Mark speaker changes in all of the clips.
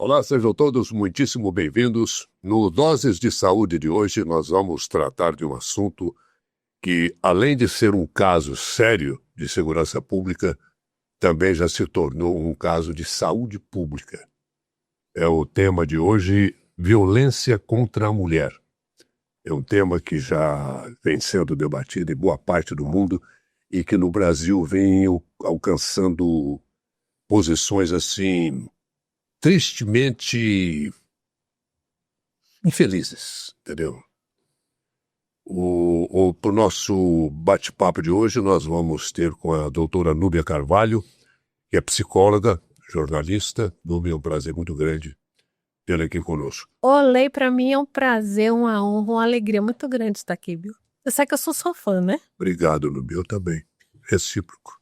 Speaker 1: Olá, sejam todos muitíssimo bem-vindos. No Doses de Saúde de hoje, nós vamos tratar de um assunto que, além de ser um caso sério de segurança pública, também já se tornou um caso de saúde pública. É o tema de hoje, violência contra a mulher. É um tema que já vem sendo debatido em boa parte do mundo e que no Brasil vem alcançando posições assim tristemente infelizes, entendeu? Para o nosso bate-papo de hoje, nós vamos ter com a doutora Núbia Carvalho, que é psicóloga, jornalista. Núbia, é um prazer muito grande tê-la aqui conosco.
Speaker 2: Olê, para mim é um prazer, uma honra, uma alegria muito grande estar aqui, viu? Você sabe que eu sou sua fã, né?
Speaker 1: Obrigado, Núbia, eu também. Recíproco.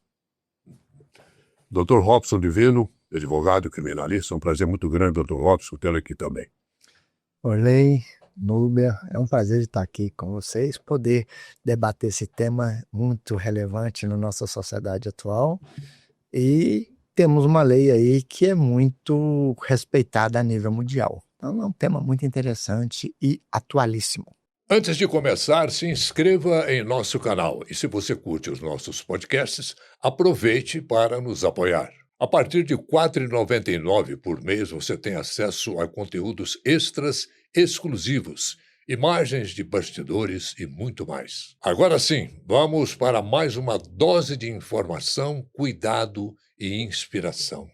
Speaker 1: Dr. Robson Divino, advogado e criminalista, é um prazer muito grande, Dr. Robson, tê-lo aqui também.
Speaker 3: Olê, Núbia, é um prazer estar aqui com vocês, poder debater esse tema muito relevante na nossa sociedade atual. E temos uma lei aí que é muito respeitada a nível mundial. Então é um tema muito interessante e atualíssimo.
Speaker 1: Antes de começar, se inscreva em nosso canal e se você curte os nossos podcasts, aproveite para nos apoiar. A partir de R$ 4,99 por mês você tem acesso a conteúdos extras exclusivos, imagens de bastidores e muito mais. Agora sim, vamos para mais uma dose de informação, cuidado e inspiração.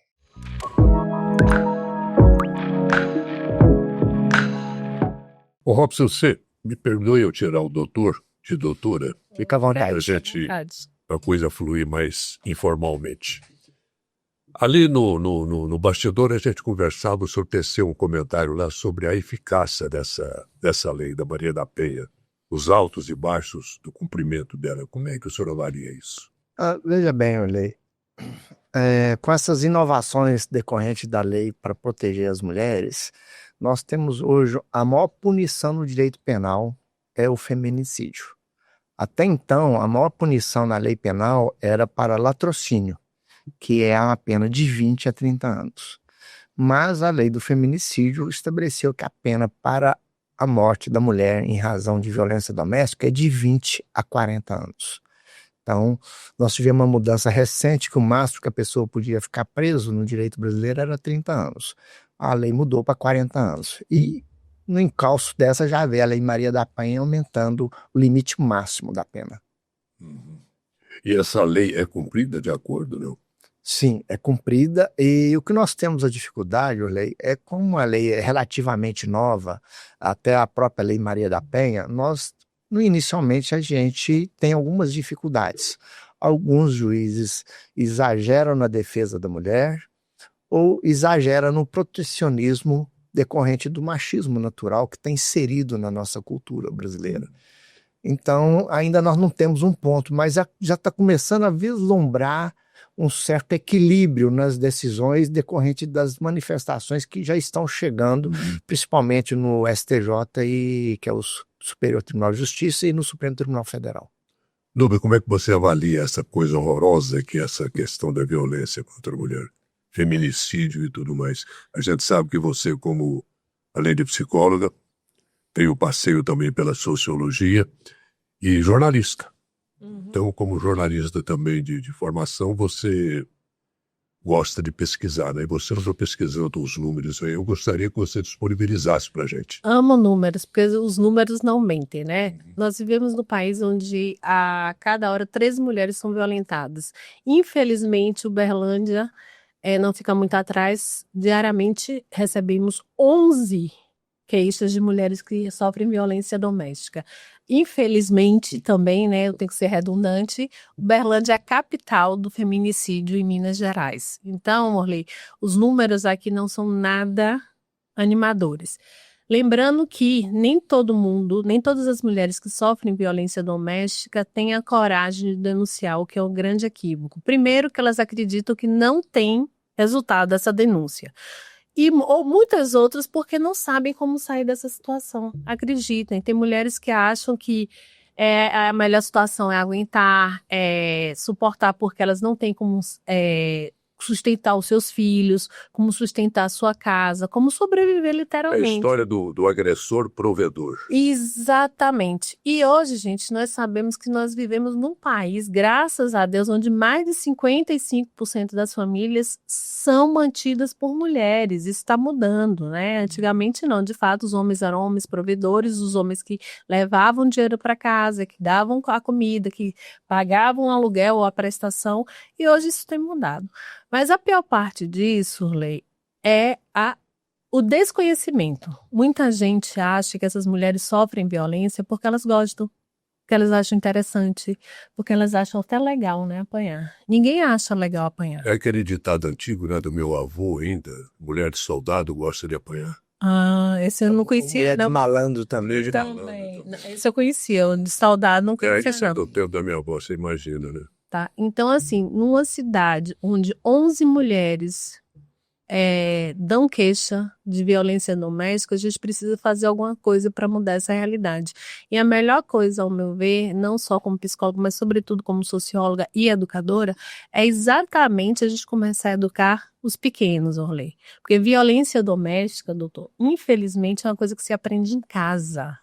Speaker 1: Ô Robson, você me perdoe eu tirar o doutor de doutora.
Speaker 3: Fica à vontade.
Speaker 1: A coisa fluir mais informalmente. Ali no bastidor a gente conversava, o senhor teceu um comentário lá sobre a eficácia dessa lei da Maria da Penha, os altos e baixos do cumprimento dela. Como é que o senhor avalia isso?
Speaker 3: Veja bem, Olê, com essas inovações decorrentes da lei para proteger as mulheres, nós temos hoje a maior punição no direito penal é o feminicídio. Até então, a maior punição na lei penal era para latrocínio, que é uma pena de 20 a 30 anos. Mas a lei do feminicídio estabeleceu que a pena para a morte da mulher em razão de violência doméstica é de 20 a 40 anos. Então, nós tivemos uma mudança recente que o máximo que a pessoa podia ficar preso no direito brasileiro era 30 anos. A lei mudou para 40 anos. E no encalço dessa já vê a Lei Maria da Penha aumentando o limite máximo da pena.
Speaker 1: E essa lei é cumprida de acordo, não?
Speaker 3: Sim, é cumprida, e o que nós temos a dificuldade, Orley, é como a lei é relativamente nova, até a própria Lei Maria da Penha, inicialmente a gente tem algumas dificuldades. Alguns juízes exageram na defesa da mulher ou exageram no protecionismo decorrente do machismo natural que está inserido na nossa cultura brasileira. Então, ainda nós não temos um ponto, mas já está começando a vislumbrar um certo equilíbrio nas decisões decorrentes das manifestações que já estão chegando, principalmente no STJ, que é o Superior Tribunal de Justiça, e no Supremo Tribunal Federal.
Speaker 1: Núbia, como é que você avalia essa coisa horrorosa que é essa questão da violência contra a mulher? Feminicídio e tudo mais. A gente sabe que você, como, além de psicóloga, tem o passeio também pela sociologia e jornalista. Então, como jornalista também de formação, você gosta de pesquisar, né? E você andou pesquisando os números aí. Eu gostaria que você disponibilizasse para a gente.
Speaker 2: Amo números, porque os números não mentem, né? Nós vivemos num país onde a cada hora 3 mulheres são violentadas. Infelizmente, Uberlândia não fica muito atrás. Diariamente recebemos 11 queixas de mulheres que sofrem violência doméstica. Infelizmente, também, né, eu tenho que ser redundante, Uberlândia é a capital do feminicídio em Minas Gerais. Então, Orley, os números aqui não são nada animadores. Lembrando que nem todo mundo, nem todas as mulheres que sofrem violência doméstica têm a coragem de denunciar, o que é um grande equívoco. Primeiro, que elas acreditam que não tem resultado dessa denúncia. Ou muitas outras porque não sabem como sair dessa situação. Acreditem, tem mulheres que acham que a melhor situação é aguentar, suportar porque elas não têm como sustentar os seus filhos, como sustentar a sua casa, como sobreviver
Speaker 1: É a
Speaker 2: literalmente.
Speaker 1: história do agressor provedor.
Speaker 2: Exatamente. E hoje, gente, nós sabemos que nós vivemos num país, graças a Deus, onde mais de 55% das famílias são mantidas por mulheres. Isso está mudando, né? Antigamente não, de fato, os homens eram homens provedores, os homens que levavam dinheiro para casa, que davam a comida, que pagavam o aluguel ou a prestação, e hoje isso tem mudado. Mas a pior parte disso, Lei, é o desconhecimento. Muita gente acha que essas mulheres sofrem violência porque elas gostam, porque elas acham interessante, porque elas acham até legal, né, apanhar. Ninguém acha legal apanhar.
Speaker 1: É aquele ditado antigo, né, do meu avô ainda, mulher de soldado gosta de apanhar.
Speaker 2: Ah, esse eu não conhecia,
Speaker 3: Mulher de
Speaker 2: não.
Speaker 3: malandro também.
Speaker 1: Mulher de
Speaker 2: Também.
Speaker 1: malandro.
Speaker 2: Esse eu conhecia, o de saudade não conhecia,
Speaker 1: Isso é
Speaker 2: não.
Speaker 1: do tempo da minha avó, você imagina, né?
Speaker 2: Tá? Então, assim, numa cidade onde 11 mulheres dão queixa de violência doméstica, a gente precisa fazer alguma coisa para mudar essa realidade. E a melhor coisa, ao meu ver, não só como psicóloga, mas sobretudo como socióloga e educadora, é exatamente a gente começar a educar os pequenos, Orley. Porque violência doméstica, doutor, infelizmente é uma coisa que se aprende em casa.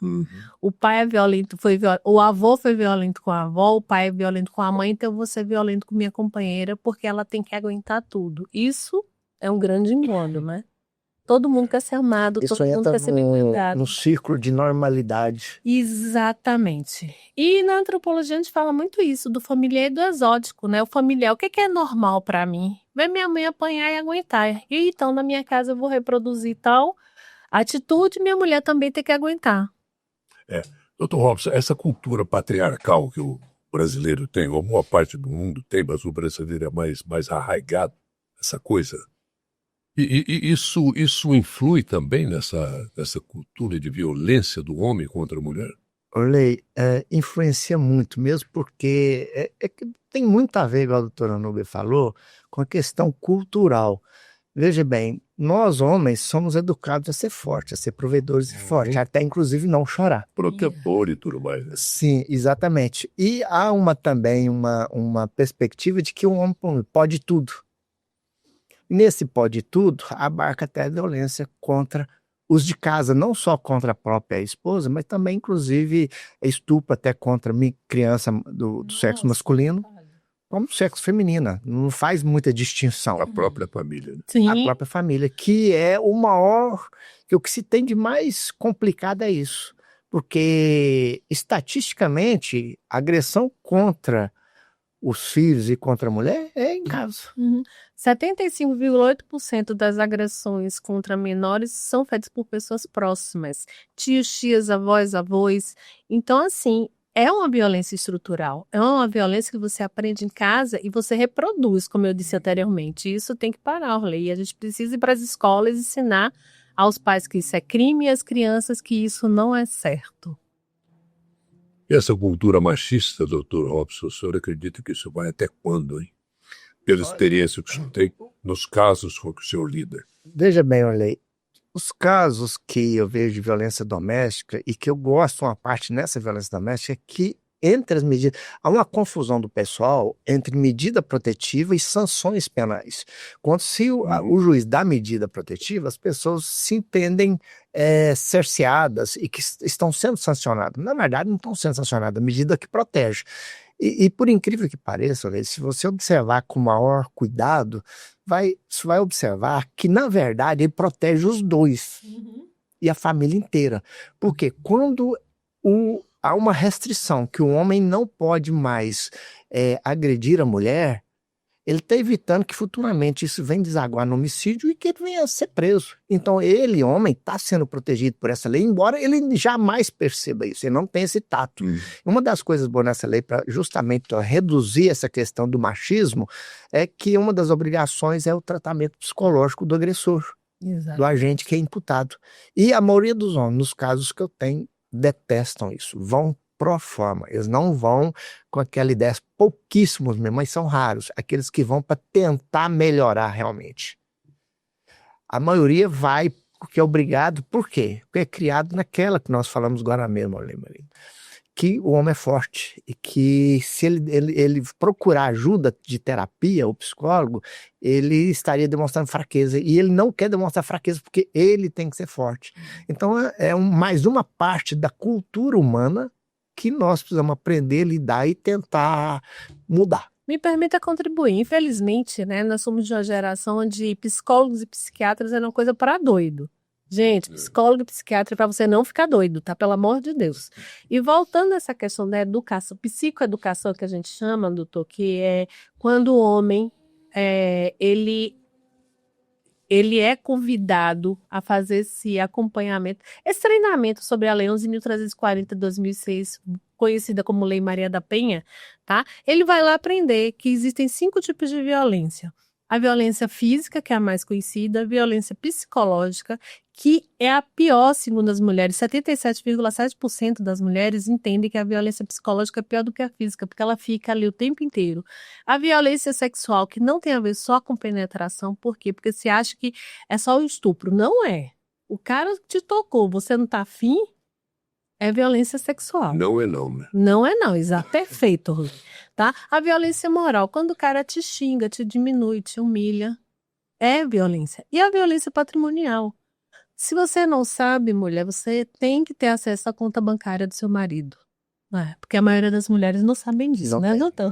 Speaker 2: O pai é violento, o avô foi violento com a avó, o pai é violento com a mãe, então eu vou ser violento com minha companheira, porque ela tem que aguentar tudo. Isso é um grande engodo, né? Todo mundo quer ser amado,
Speaker 3: Isso
Speaker 2: todo mundo
Speaker 3: entra
Speaker 2: quer ser bem cuidado.
Speaker 3: no círculo de normalidade.
Speaker 2: Exatamente. E na antropologia a gente fala muito isso, do familiar e do exótico, né? O familiar, o que é normal pra mim? Ver minha mãe apanhar e aguentar. E então na minha casa eu vou reproduzir tal atitude, minha mulher também tem que aguentar.
Speaker 1: Dr. Robson, essa cultura patriarcal que o brasileiro tem, ou boa parte do mundo tem, mas o brasileiro é mais arraigado, essa coisa. E isso influi também nessa cultura de violência do homem contra a mulher?
Speaker 3: Orley, influencia muito mesmo, porque que tem muito a ver, igual a doutora Nubia falou, com a questão cultural. Veja bem, nós homens somos educados a ser fortes, a ser provedores e fortes, até inclusive não chorar.
Speaker 1: Protetor e tudo mais, né?
Speaker 3: Sim, exatamente. E há também uma perspectiva de que o homem pode tudo. Nesse pode tudo, abarca até a violência contra os de casa, não só contra a própria esposa, mas também, inclusive, estupro até contra criança do sexo masculino, como do sexo feminino. Não faz muita distinção.
Speaker 1: A própria família, né?
Speaker 2: Sim.
Speaker 3: A própria família, que é o maior, que o que se tem de mais complicado é isso. Porque, estatisticamente, a agressão contra os filhos e contra a mulher é em casa.
Speaker 2: 75,8% das agressões contra menores são feitas por pessoas próximas, tios, tias, avós, avós. Então, assim, é uma violência estrutural, é uma violência que você aprende em casa e você reproduz, como eu disse anteriormente. Isso tem que parar, Orley. E a gente precisa ir para as escolas ensinar aos pais que isso é crime e às crianças que isso não é certo.
Speaker 1: E essa cultura machista, doutor Robson, o senhor acredita que isso vai até quando, hein? Pela experiência que o senhor tem, nos casos com que o senhor lida.
Speaker 3: Veja bem, Orley, os casos que eu vejo de violência doméstica e que eu gosto uma parte nessa violência doméstica é que entre as medidas, há uma confusão do pessoal entre medida protetiva e sanções penais. Quando se o juiz dá medida protetiva, as pessoas se entendem cerceadas e que estão sendo sancionadas. Na verdade, não estão sendo sancionadas, a medida que protege. E por incrível que pareça, se você observar com maior cuidado, você vai observar que, na verdade, ele protege os dois e a família inteira. Porque quando há uma restrição que o homem não pode mais agredir a mulher, ele está evitando que futuramente isso venha desaguar no homicídio e que ele venha a ser preso. Então ele, homem, está sendo protegido por essa lei, embora ele jamais perceba isso, ele não tem esse tato. Uma das coisas boas nessa lei, para justamente reduzir essa questão do machismo, é que uma das obrigações é o tratamento psicológico do agressor, do agente que é imputado. E a maioria dos homens, nos casos que eu tenho, detestam isso, vão pro forma, eles não vão com aquela ideia, pouquíssimos mesmo, mas são raros, aqueles que vão para tentar melhorar realmente. A maioria vai porque é obrigado, por quê? Porque é criado naquela que nós falamos agora mesmo, que o homem é forte e que se ele procurar ajuda de terapia ou psicólogo, ele estaria demonstrando fraqueza e ele não quer demonstrar fraqueza porque ele tem que ser forte. Então mais uma parte da cultura humana que nós precisamos aprender a lidar e tentar mudar.
Speaker 2: Me permita contribuir. Infelizmente, né, nós somos de uma geração onde psicólogos e psiquiatras eram coisa para doido. Gente, psicólogo e psiquiatra é para você não ficar doido, tá? Pelo amor de Deus. E voltando a essa questão da educação, psicoeducação que a gente chama, doutor, que é quando o homem, ele é convidado a fazer esse acompanhamento, esse treinamento sobre a Lei 11.340 de 2006, conhecida como Lei Maria da Penha, tá? Ele vai lá aprender que existem 5 tipos de violência. A violência física, que é a mais conhecida, a violência psicológica, que é a pior, segundo as mulheres. 77,7% das mulheres entendem que a violência psicológica é pior do que a física, porque ela fica ali o tempo inteiro. A violência sexual, que não tem a ver só com penetração, por quê? Porque se acha que é só o estupro. Não é. O cara te tocou, você não tá afim, é violência sexual.
Speaker 1: Não é não, né?
Speaker 2: Não é não, exato, perfeito, Rui. Tá? A violência moral, quando o cara te xinga, te diminui, te humilha, é violência. E a violência patrimonial. Se você não sabe, mulher, você tem que ter acesso à conta bancária do seu marido. Porque a maioria das mulheres não sabem disso, né? Não tem.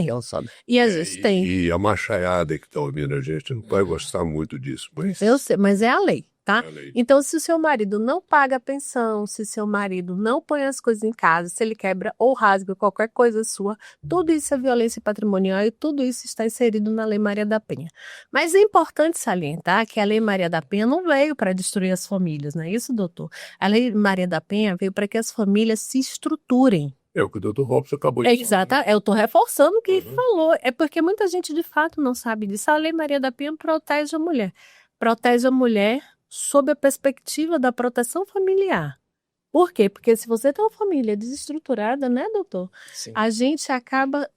Speaker 3: Não sabe.
Speaker 2: E às vezes tem.
Speaker 1: E a machaiada que está ouvindo a gente não vai gostar muito disso. Mas
Speaker 2: Eu sei, mas é a lei, tá?
Speaker 1: é a lei.
Speaker 2: Então, se o seu marido não paga a pensão, se seu marido não põe as coisas em casa, se ele quebra ou rasga qualquer coisa sua, tudo isso é violência patrimonial e tudo isso está inserido na Lei Maria da Penha. Mas é importante salientar que a Lei Maria da Penha não veio para destruir as famílias, não é isso, doutor? A Lei Maria da Penha veio para que as famílias se estruturem.
Speaker 1: É o que o Dr. Robson acabou de falar.
Speaker 2: Exato, eu estou reforçando o que ele falou. É porque muita gente de fato não sabe disso. A Lei Maria da Penha protege a mulher. Protege a mulher sob a perspectiva da proteção familiar. Por quê? Porque se você tem uma família desestruturada, né, doutor?
Speaker 3: Sim.
Speaker 2: A gente acaba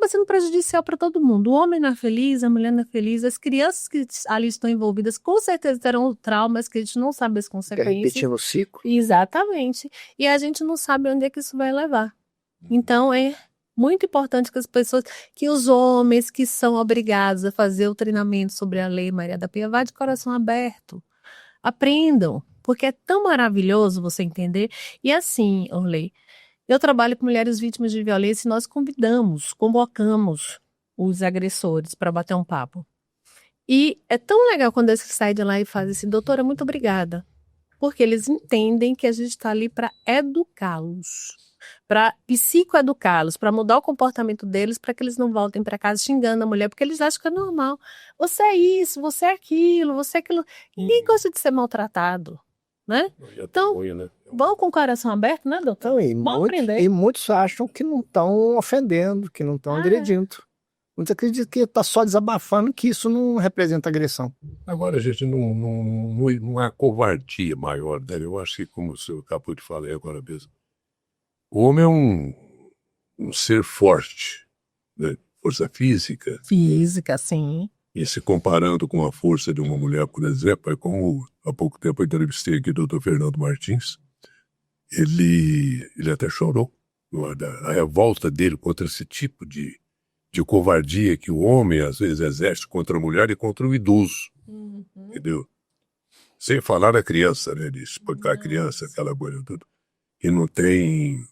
Speaker 2: sendo prejudicial para todo mundo. O homem não é feliz, a mulher não é feliz, as crianças que ali estão envolvidas com certeza terão traumas que a gente não sabe as
Speaker 3: Fica
Speaker 2: consequências.
Speaker 3: repetindo o ciclo.
Speaker 2: Exatamente. E a gente não sabe onde é que isso vai levar. Então é muito importante que as pessoas, que os homens que são obrigados a fazer o treinamento sobre a Lei Maria da Penha, vá de coração aberto. Aprendam, porque é tão maravilhoso você entender. E assim, Orley, eu trabalho com mulheres vítimas de violência e nós convocamos os agressores para bater um papo. E é tão legal quando eles saem de lá e fazem assim, doutora, muito obrigada. Porque eles entendem que a gente está ali para educá-los, para psicoeducá-los, para mudar o comportamento deles, para que eles não voltem para casa xingando a mulher, porque eles acham que é normal. Você é isso, você é aquilo, você é aquilo. Ninguém gosta de ser maltratado, né? Então, vão com o coração aberto, né, doutor?
Speaker 3: Então, e muitos acham que não estão ofendendo, que não estão agredindo. Muitos acreditam que está só desabafando, que isso não representa agressão.
Speaker 1: Agora, gente, não há covardia maior, né? Eu acho que, como o senhor acabou de falar agora mesmo, o homem é um ser forte, né? Força física.
Speaker 2: Física, sim.
Speaker 1: E se comparando com a força de uma mulher, por exemplo, é como há pouco tempo eu entrevistei aqui o Dr. Fernando Martins, ele até chorou, a revolta dele contra esse tipo de covardia que o homem às vezes exerce contra a mulher e contra o idoso, entendeu? Sem falar da criança, né, de espancar a criança, aquela coisa tudo. E não tem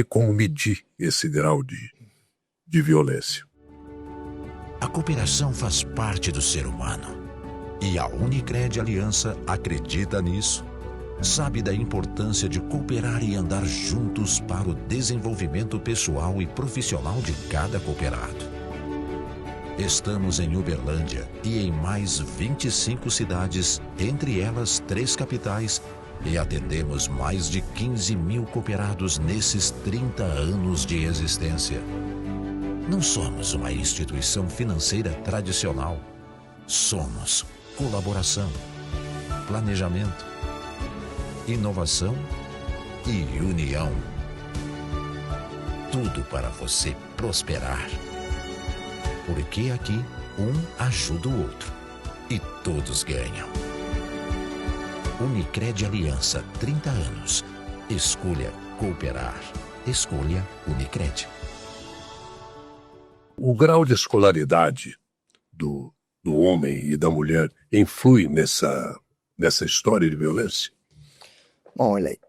Speaker 1: como medir esse grau de violência.
Speaker 4: A cooperação faz parte do ser humano. E a Unicred Aliança acredita nisso. Sabe da importância de cooperar e andar juntos para o desenvolvimento pessoal e profissional de cada cooperado. Estamos em Uberlândia e em mais 25 cidades, entre elas 3 capitais, e atendemos mais de 15 mil cooperados nesses 30 anos de existência. Não somos uma instituição financeira tradicional. Somos colaboração, planejamento, inovação e união. Tudo para você prosperar. Porque aqui um ajuda o outro e todos ganham. Unicred Aliança, 30 anos. Escolha cooperar. Escolha Unicred.
Speaker 1: O grau de escolaridade do homem e da mulher influi nessa história de violência?
Speaker 3: Bom, olha aí,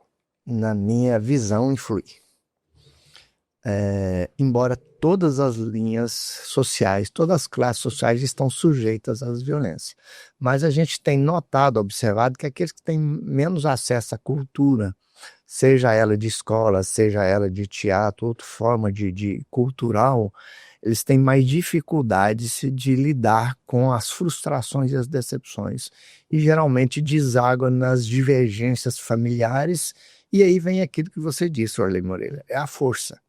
Speaker 3: na minha visão, influi. Embora todas as linhas sociais, todas as classes sociais estão sujeitas às violências, mas a gente tem notado, observado que aqueles que têm menos acesso à cultura, seja ela de escola, seja ela de teatro, outra forma de cultural, eles têm mais dificuldades de lidar com as frustrações e as decepções. E geralmente deságua nas divergências familiares, e aí vem aquilo que você disse, Orley Moreira, é a força.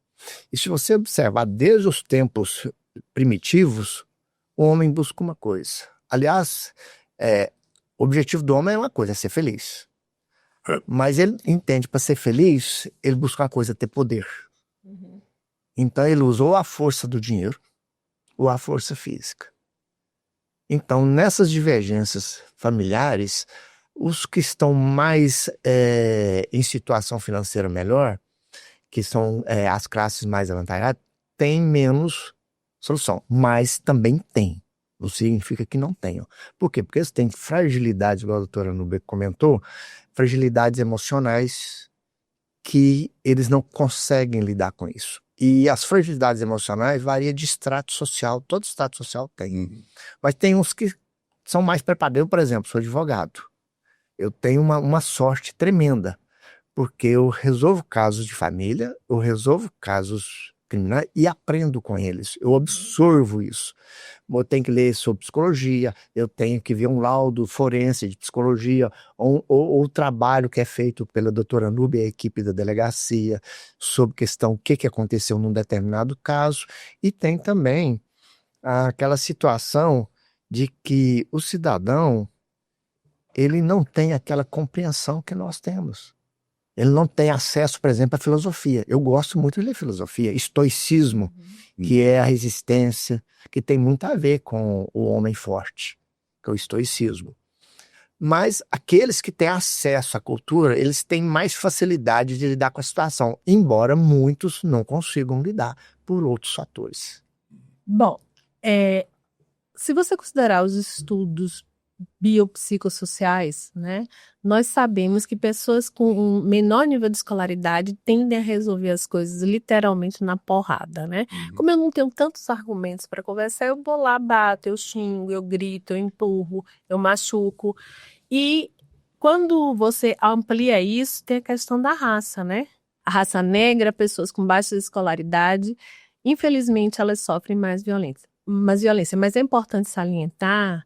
Speaker 3: E se você observar desde os tempos primitivos, o homem busca uma coisa. Aliás, o objetivo do homem é uma coisa, é ser feliz. Mas ele entende, para ser feliz, ele busca uma coisa, ter poder. Então ele usou a força do dinheiro ou a força física. Então, nessas divergências familiares, os que estão mais em situação financeira melhor, que são as classes mais avantajadas, têm menos solução, mas também tem. Não significa que não tenham. Por quê? Porque eles têm fragilidades, igual a doutora Nubia comentou, fragilidades emocionais que eles não conseguem lidar com isso. E as fragilidades emocionais variam de extrato social, todo extrato social tem. Mas tem uns que são mais preparados. Eu, por exemplo, sou advogado. Eu tenho uma sorte tremenda, porque eu resolvo casos de família, eu resolvo casos criminais e aprendo com eles, eu absorvo isso. Eu tenho que ler sobre psicologia, eu tenho que ver um laudo forense de psicologia, ou o trabalho que é feito pela doutora Nubia e a equipe da delegacia, sobre questão o que aconteceu num determinado caso, e tem também aquela situação de que o cidadão, ele não tem aquela compreensão que nós temos. Ele não tem acesso, por exemplo, à filosofia. Eu gosto muito de ler filosofia, estoicismo, que é a resistência, que tem muito a ver com o homem forte, que é o estoicismo. Mas aqueles que têm acesso à cultura, eles têm mais facilidade de lidar com a situação, embora muitos não consigam lidar por outros fatores.
Speaker 2: Bom, se você considerar os estudos biopsicossociais, né, nós sabemos que pessoas com um menor nível de escolaridade tendem a resolver as coisas literalmente na porrada, né? Como eu não tenho tantos argumentos para conversar, eu vou lá, bato, eu xingo, eu grito, eu empurro, eu machuco. E quando você amplia isso, tem a questão da raça, né? A raça negra, pessoas com baixa escolaridade, infelizmente elas sofrem mais violência. Mas é importante salientar,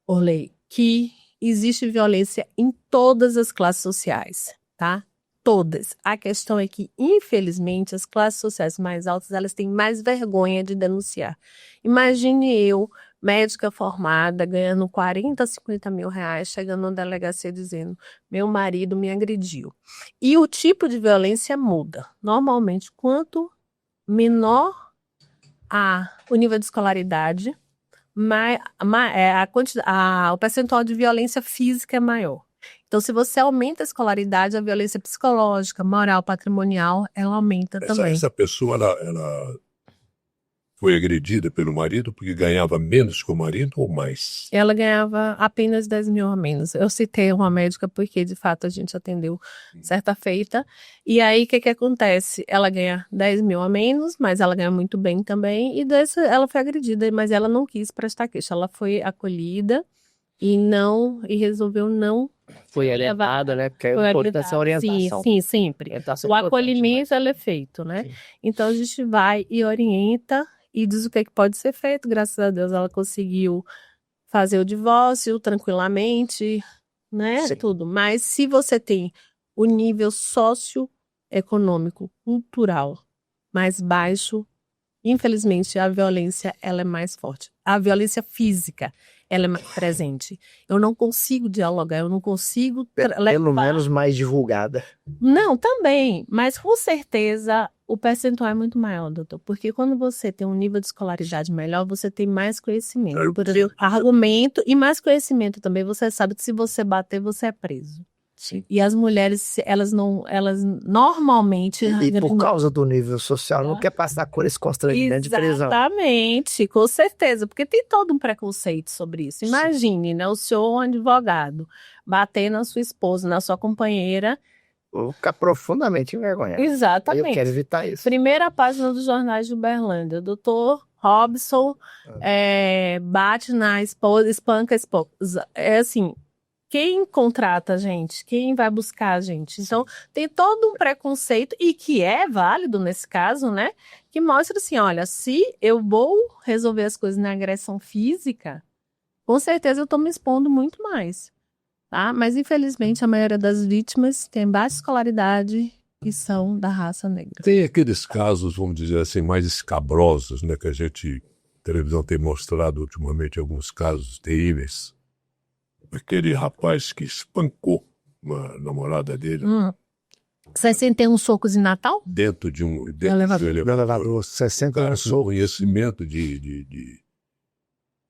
Speaker 2: Orley, que existe violência em todas as classes sociais, tá? Todas. A questão é que, infelizmente, as classes sociais mais altas, elas têm mais vergonha de denunciar. Imagine eu, médica formada, ganhando 40, 50 mil reais, chegando na delegacia dizendo, meu marido me agrediu. E o tipo de violência muda. Normalmente, quanto menor o nível de escolaridade, o percentual de violência física é maior. Então, se você aumenta a escolaridade, a violência psicológica, moral, patrimonial, ela aumenta também.
Speaker 1: Essa pessoa, ela foi agredida pelo marido porque ganhava menos que o marido ou mais?
Speaker 2: Ela ganhava apenas 10 mil a menos. Eu citei uma médica porque, de fato, a gente atendeu certa feita. E aí, o que acontece? Ela ganha 10 mil a menos, mas ela ganha muito bem também. E ela foi agredida, mas ela não quis prestar queixa. Ela foi acolhida e resolveu não...
Speaker 3: Foi orientada, né? Porque é importante essa orientação.
Speaker 2: Sim, sempre. O acolhimento é feito, né? Sim. Então, a gente vai e orienta e diz o que pode ser feito. Graças a Deus, ela conseguiu fazer o divórcio tranquilamente, né? Sim. Tudo. Mas se você tem o nível socioeconômico, cultural mais baixo, infelizmente, a violência ela é mais forte. A violência física, ela é mais presente. Eu não consigo dialogar, eu não consigo...
Speaker 3: Pelo menos mais divulgada.
Speaker 2: Não, também. Mas, com certeza, o percentual é muito maior, doutor. Porque quando você tem um nível de escolaridade melhor, você tem mais conhecimento. Por exemplo, argumento e mais conhecimento também. Você sabe que se você bater, você é preso. E as mulheres, elas normalmente...
Speaker 3: E por causa do nível social, não quer passar por esse constrangimento de prisão.
Speaker 2: Exatamente, com certeza, porque tem todo um preconceito sobre isso. Imagine, né, o senhor, um advogado, bater na sua esposa, na sua companheira.
Speaker 3: Vou ficar profundamente envergonhado.
Speaker 2: Exatamente.
Speaker 3: Eu quero evitar isso.
Speaker 2: Primeira página dos jornais de Uberlândia, doutor Robson bate na esposa, espanca a esposa. É assim, quem contrata a gente? Quem vai buscar a gente? Então, tem todo um preconceito, e que é válido nesse caso, né? Que mostra assim, olha, se eu vou resolver as coisas na agressão física, com certeza eu estou me expondo muito mais, tá? Mas, infelizmente, a maioria das vítimas tem baixa escolaridade e são da raça negra.
Speaker 1: Tem aqueles casos, vamos dizer assim, mais escabrosos, né? Que a televisão tem mostrado ultimamente alguns casos terríveis. Aquele rapaz que espancou uma namorada dele
Speaker 2: 61 socos em Natal?
Speaker 1: dentro de um
Speaker 3: elevador, 60
Speaker 1: com conhecimento de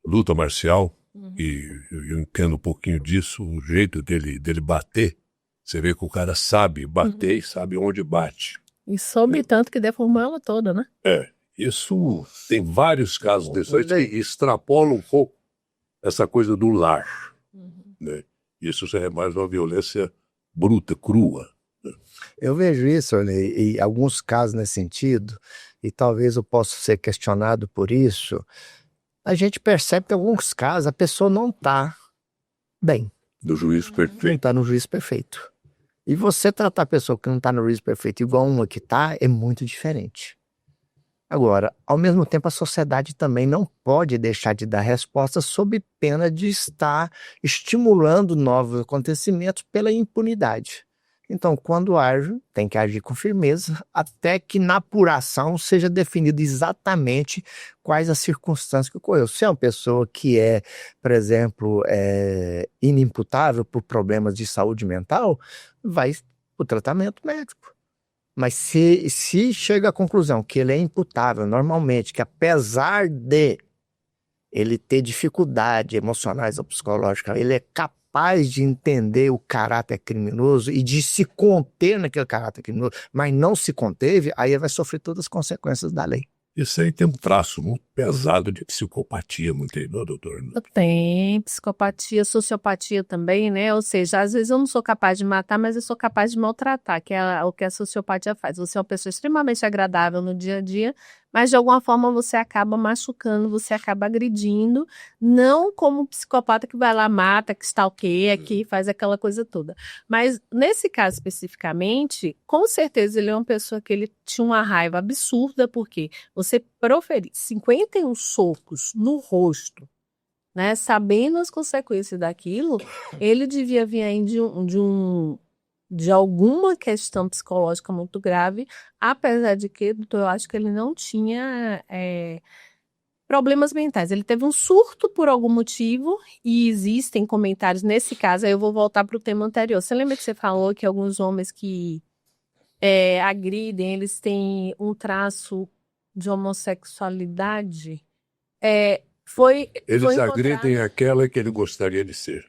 Speaker 1: luta marcial, e eu entendo um pouquinho disso, o jeito dele bater. Você vê que o cara sabe bater e sabe onde bate.
Speaker 2: E soube tanto que deformou ela toda, né?
Speaker 1: Isso tem vários casos desses que extrapolam um pouco essa coisa do lar. Né? Isso é mais uma violência bruta, crua. Né?
Speaker 3: Eu vejo isso, olha, e alguns casos nesse sentido, e talvez eu possa ser questionado por isso. A gente percebe que em alguns casos a pessoa não está bem.
Speaker 1: Do juízo
Speaker 3: Não
Speaker 1: perfeito.
Speaker 3: está no juízo perfeito. E você tratar a pessoa que não está no juízo perfeito igual uma que está, é muito diferente. Agora, ao mesmo tempo, a sociedade também não pode deixar de dar resposta sob pena de estar estimulando novos acontecimentos pela impunidade. Então, quando age, tem que agir com firmeza, até que na apuração seja definido exatamente quais as circunstâncias que ocorreu. Se é uma pessoa que é, por exemplo, inimputável por problemas de saúde mental, vai para o tratamento médico. Mas se chega à conclusão que ele é imputável normalmente, que apesar de ele ter dificuldades emocionais ou psicológicas, ele é capaz de entender o caráter criminoso e de se conter naquele caráter criminoso, mas não se conteve, aí ele vai sofrer todas as consequências da lei.
Speaker 1: Isso aí tem um traço muito pesado de psicopatia, não tem, não, doutor?
Speaker 2: Tem psicopatia, sociopatia também, né? Ou seja, às vezes eu não sou capaz de matar, mas eu sou capaz de maltratar, que é o que a sociopatia faz. Você é uma pessoa extremamente agradável no dia a dia, mas de alguma forma você acaba machucando, você acaba agredindo, não como um psicopata que vai lá, mata, que stalkeia, que faz aquela coisa toda. Mas nesse caso especificamente, com certeza ele é uma pessoa que ele tinha uma raiva absurda, porque você proferir 51 socos no rosto, né, sabendo as consequências daquilo, ele devia vir aí de alguma questão psicológica muito grave, apesar de que, doutor, eu acho que ele não tinha problemas mentais. Ele teve um surto por algum motivo, e existem comentários nesse caso. Aí eu vou voltar para o tema anterior. Você lembra que você falou que alguns homens que agridem, eles têm um traço de homossexualidade?
Speaker 1: Eles agridem aquela que ele gostaria de ser.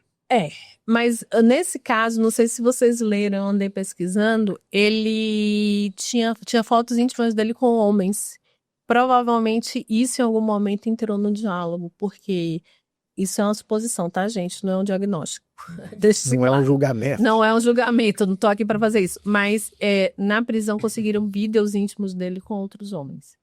Speaker 2: Mas nesse caso, não sei se vocês leram, andei pesquisando, ele tinha fotos íntimas dele com homens. Provavelmente isso em algum momento entrou no diálogo, porque isso é uma suposição, tá, gente? Não é um diagnóstico.
Speaker 3: Não é um julgamento.
Speaker 2: Não é um julgamento, não tô aqui para fazer isso. Mas na prisão conseguiram vídeos íntimos dele com outros homens.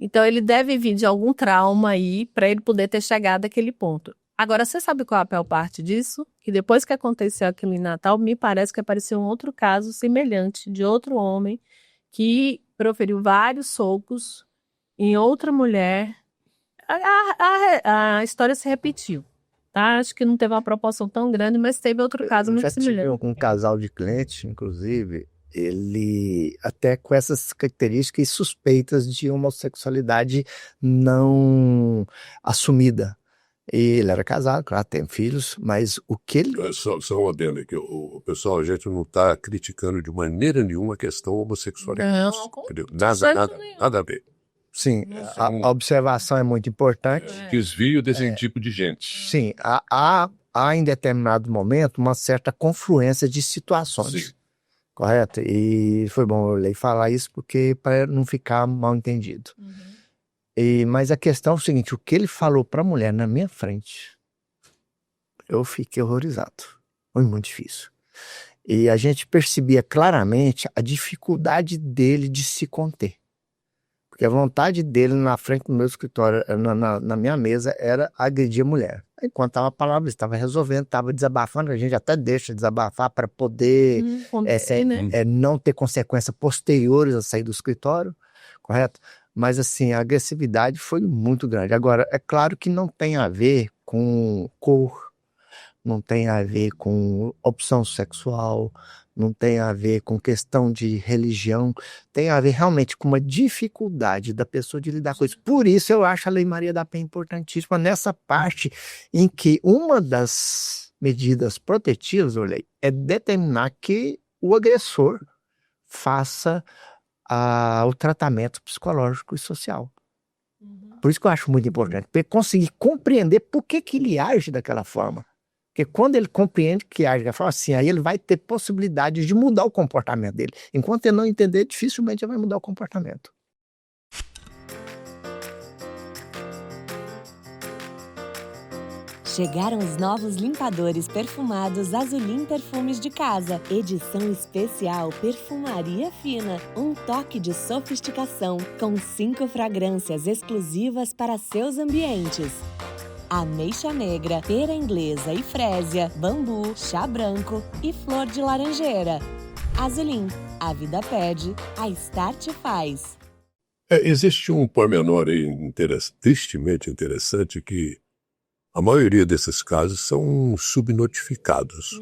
Speaker 2: Então ele deve vir de algum trauma aí para ele poder ter chegado àquele ponto. Agora, você sabe qual é a pior parte disso? Que depois que aconteceu aquilo em Natal, me parece que apareceu um outro caso semelhante de outro homem que proferiu vários socos em outra mulher. A história se repetiu, tá? Acho que não teve uma proporção tão grande, mas teve outro caso muito semelhante.
Speaker 3: Já tive um casal de clientes, inclusive, ele até com essas características e suspeitas de homossexualidade não assumida. Ele era casado, claro, tem filhos, mas o que ele...
Speaker 1: Só uma adendo que o pessoal, a gente não está criticando de maneira nenhuma a questão homossexualidade.
Speaker 2: Não,
Speaker 1: entendeu? Nada a ver.
Speaker 3: Sim, a observação é muito importante.
Speaker 1: Desvio desse tipo de gente.
Speaker 3: Sim, há há em determinado momento uma certa confluência de situações.
Speaker 1: Sim.
Speaker 3: Correto? E foi bom eu ler falar isso porque para não ficar mal entendido. Mas a questão é o seguinte, o que ele falou para a mulher na minha frente, eu fiquei horrorizado. Foi muito difícil. E a gente percebia claramente a dificuldade dele de se conter. Porque a vontade dele na frente do meu escritório, na minha mesa, era agredir a mulher. Enquanto estava a palavra, estava resolvendo, estava desabafando, a gente até deixa desabafar para poder
Speaker 2: né?
Speaker 3: não ter consequências posteriores a sair do escritório, correto? Mas assim, a agressividade foi muito grande. Agora, é claro que não tem a ver com cor, não tem a ver com opção sexual, não tem a ver com questão de religião, tem a ver realmente com uma dificuldade da pessoa de lidar com isso. Por isso eu acho a Lei Maria da Penha importantíssima nessa parte em que uma das medidas protetivas, Olhei, é determinar que o agressor faça o tratamento psicológico e social. Por isso que eu acho muito importante, para conseguir compreender por que ele age daquela forma. Porque quando ele compreende que age daquela forma, assim, aí ele vai ter possibilidade de mudar o comportamento dele. Enquanto ele não entender, dificilmente ele vai mudar o comportamento.
Speaker 5: Chegaram os novos limpadores perfumados Azulim Perfumes de Casa. Edição especial Perfumaria Fina. Um toque de sofisticação com 5 fragrâncias exclusivas para seus ambientes. Ameixa negra, pera inglesa e frésia, bambu, chá branco e flor de laranjeira. Azulim, a vida pede, a Start faz.
Speaker 1: Existe um pormenor aí tristemente interessante que a maioria desses casos são subnotificados.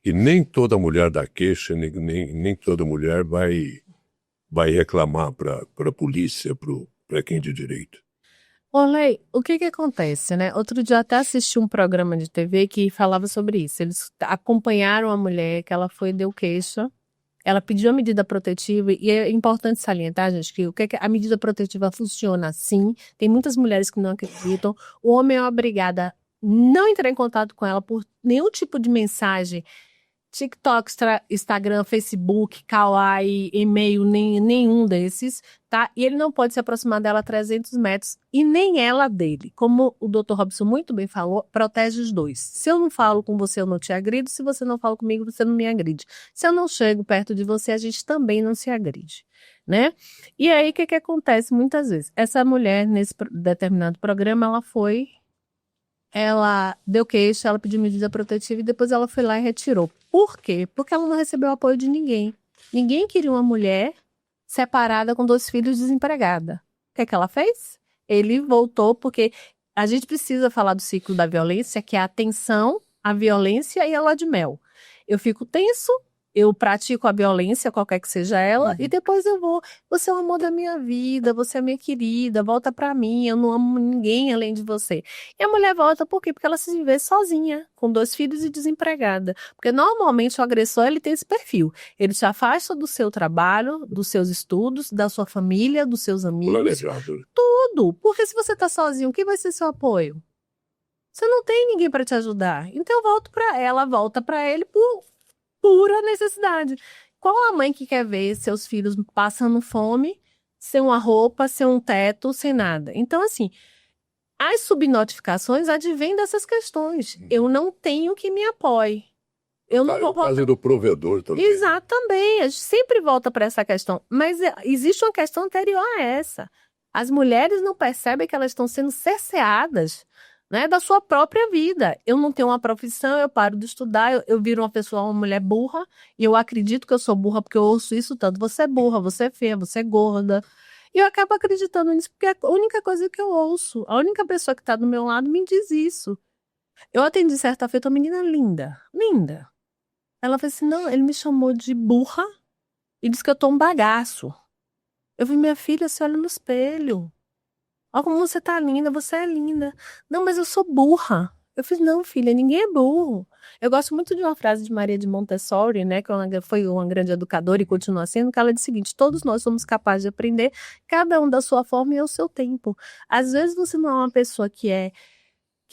Speaker 1: E nem toda mulher dá queixa, nem toda mulher vai reclamar para a polícia, para quem de direito.
Speaker 2: Olê, o que acontece, né? Outro dia eu até assisti um programa de TV que falava sobre isso. Eles acompanharam a mulher, que ela foi e deu queixa. Ela pediu a medida protetiva e é importante salientar, gente, que a medida protetiva funciona assim. Tem muitas mulheres que não acreditam. O homem é obrigado a não entrar em contato com ela por nenhum tipo de mensagem. TikTok, Instagram, Facebook, Kawaii, e-mail, nenhum desses, tá? E ele não pode se aproximar dela a 300 metros e nem ela dele. Como o Dr. Robson muito bem falou, protege os dois. Se eu não falo com você, eu não te agrido. Se você não fala comigo, você não me agride. Se eu não chego perto de você, a gente também não se agride, né? E aí, o que acontece muitas vezes? Essa mulher, nesse determinado programa, ela deu queixa, ela pediu medida protetiva e depois ela foi lá e retirou. Por quê? Porque ela não recebeu apoio de ninguém. Ninguém queria uma mulher separada com 2 filhos desempregada. O que ela fez? Ele voltou porque a gente precisa falar do ciclo da violência, que é a tensão, a violência e a lua de mel. Eu fico tenso, eu pratico a violência, qualquer que seja ela, e depois eu vou, você é o amor da minha vida, você é minha querida, volta pra mim, eu não amo ninguém além de você. E a mulher volta por quê? Porque ela se vê sozinha, com 2 filhos e desempregada. Porque normalmente o agressor, ele tem esse perfil. Ele te afasta do seu trabalho, dos seus estudos, da sua família, dos seus amigos, tudo. Porque se você tá sozinho, quem vai ser seu apoio? Você não tem ninguém para te ajudar. Então ela volta para ele por pura necessidade. Qual a mãe que quer ver seus filhos passando fome, sem uma roupa, sem um teto, sem nada? Então, assim, as subnotificações advêm dessas questões. Eu não tenho que me apoie. Eu não vou
Speaker 1: o caso do provedor também.
Speaker 2: Exato, também. A gente sempre volta para essa questão. Mas existe uma questão anterior a essa. As mulheres não percebem que elas estão sendo cerceadas, né, da sua própria vida. Eu não tenho uma profissão, eu paro de estudar, eu viro uma mulher burra, e eu acredito que eu sou burra porque eu ouço isso tanto. Você é burra, você é feia, você é gorda. E eu acabo acreditando nisso porque é a única coisa que eu ouço. A única pessoa que está do meu lado me diz isso. Eu atendi certa feita uma menina linda, linda. Ela falou assim, não, ele me chamou de burra e disse que eu tô um bagaço. Eu vi minha filha, se olha no espelho. Olha como você tá linda, você é linda. Não, mas eu sou burra. Eu fiz, não, filha, ninguém é burro. Eu gosto muito de uma frase de Maria de Montessori, né, que foi uma grande educadora e continua sendo, que ela diz o seguinte, todos nós somos capazes de aprender, cada um da sua forma e ao seu tempo. Às vezes você não é uma pessoa que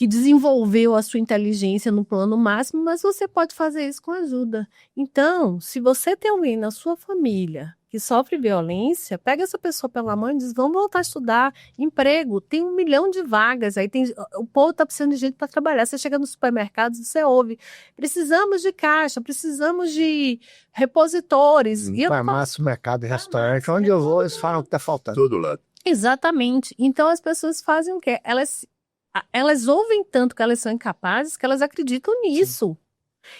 Speaker 2: que desenvolveu a sua inteligência no plano máximo, mas você pode fazer isso com ajuda. Então, se você tem alguém na sua família que sofre violência, pega essa pessoa pela mão e diz, vamos voltar a estudar, emprego, tem 1 milhão de vagas, aí o povo está precisando de gente para trabalhar. Você chega no supermercado e você ouve, precisamos de caixa, precisamos de repositores. E
Speaker 3: Farmácia, mercado, restaurante, onde eu vou, eles falam que está faltando.
Speaker 1: Todo lado.
Speaker 2: Exatamente. Então as pessoas fazem o quê? Elas ouvem tanto que elas são incapazes que elas acreditam nisso.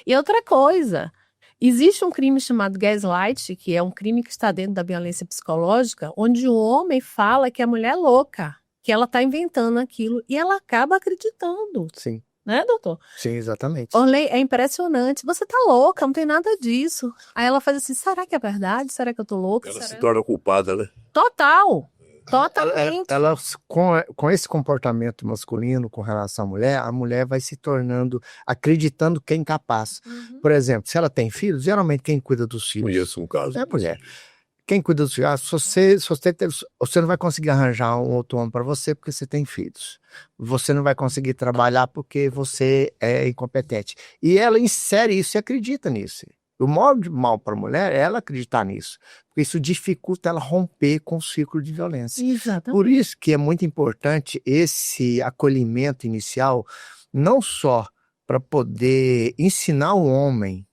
Speaker 2: E outra coisa, existe um crime chamado gaslight, que é um crime que está dentro da violência psicológica, onde o homem fala que a mulher é louca, que ela está inventando aquilo, e ela acaba acreditando.
Speaker 3: Sim.
Speaker 2: Né, doutor?
Speaker 3: Sim, exatamente.
Speaker 2: Orley, é impressionante. Você tá louca, não tem nada disso. Aí ela faz assim, será que é verdade? Será que eu tô louca?
Speaker 1: Ela se torna culpada, né?
Speaker 2: Total. Totalmente.
Speaker 3: Ela, com esse comportamento masculino com relação à mulher vai se tornando, acreditando que é incapaz. Por exemplo, se ela tem filhos, geralmente quem cuida dos filhos
Speaker 1: Conheço um caso.
Speaker 3: é a mulher. Quem cuida dos filhos, você não vai conseguir arranjar um outro homem para você porque você tem filhos. Você não vai conseguir trabalhar porque você é incompetente. E ela insere isso e acredita nisso. O maior mal para a mulher é ela acreditar nisso, porque isso dificulta ela romper com o ciclo de violência.
Speaker 2: Exatamente.
Speaker 3: Por isso que é muito importante esse acolhimento inicial, não só para poder ensinar o homem